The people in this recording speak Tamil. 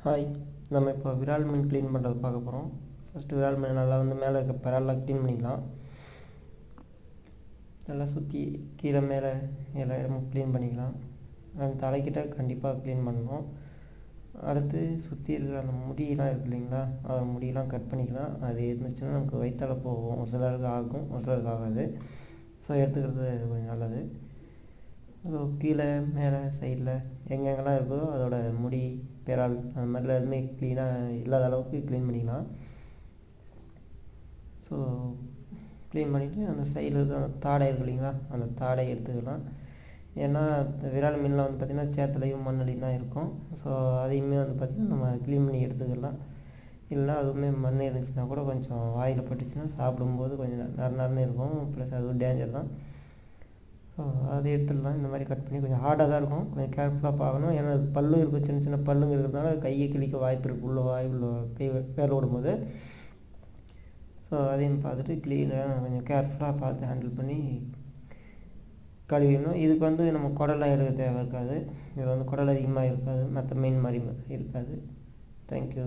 ஹாய், நம்ம இப்போ விரால் மீன் க்ளீன் பண்ணுறது பார்க்க போகிறோம். ஃபஸ்ட்டு விரால் மீன் நல்லா மேலே இருக்க பெராலாம் க்ளீன் பண்ணிக்கலாம். நல்லா சுற்றி கீழே மேலே எல்லா இடமும் க்ளீன் பண்ணிக்கலாம். அந்த தலைக்கிட்ட கண்டிப்பாக க்ளீன் பண்ணணும். அடுத்து சுற்றி இருக்கிற அந்த முடியெலாம் இருக்கு இல்லைங்களா, அந்த முடியெலாம் கட் பண்ணிக்கலாம். அது இருந்துச்சுன்னா நமக்கு வயிற்றால போகும். ஒரு சிலருக்கு ஆகும், ஒரு சிலருக்கு ஆகாது. ஸோ எடுத்துக்கிறது கொஞ்சம் நல்லது. ஸோ கீழே மேலே சைடில் எங்கெங்கெல்லாம் இருக்கோ அதோட முடி பெரால் அந்த மாதிரிலாம் எதுவுமே க்ளீனாக இல்லாத அளவுக்கு க்ளீன் பண்ணிக்கலாம். ஸோ க்ளீன் பண்ணிவிட்டு அந்த சைடில் இருக்க அந்த தாடை இருக்கு இல்லைங்களா, அந்த தாடை எடுத்துக்கலாம். ஏன்னா விரால் மீன்லாம் வந்து பார்த்திங்கன்னா சேத்துலையும் மண்ணுலையும் தான் இருக்கும். ஸோ அதையுமே வந்து பார்த்திங்கன்னா நம்ம க்ளீன் பண்ணி எடுத்துக்கலாம். இல்லைனா அதுவுமே மண் இருந்துச்சுன்னா கூட கொஞ்சம் வாயில் பட்டுச்சுன்னா சாப்பிடும்போது கொஞ்சம் நறுநறுன்னு இருக்கும். ப்ளஸ் அதுவும் டேஞ்சர் தான். ஸோ அதை எடுத்துடலாம். இந்த மாதிரி கட் பண்ணி கொஞ்சம் ஹார்டாக தான் இருக்கும், கொஞ்சம் கேர்ஃபுல்லாக பார்க்கணும். ஏன்னா அது பல்லும் இருக்கும், சின்ன சின்ன பல்லுங்க இருக்கிறதுனால கையை கிழிக்க வாய்ப்பு இருக்குது, உள்ள வாய் உள்ள கை வேலை விடும்போது. ஸோ அதையும் பார்த்துட்டு க்ளீனாக கொஞ்சம் கேர்ஃபுல்லாக பார்த்து ஹேண்டில் பண்ணி கழுவிடணும். இதுக்கு வந்து நம்ம குடலாம் எடுக்க தேவை இருக்காது. இதில் வந்து குடல் அதிகமாக இருக்காது, மற்ற மீன் மாதிரி இருக்காது. தேங்க்யூ.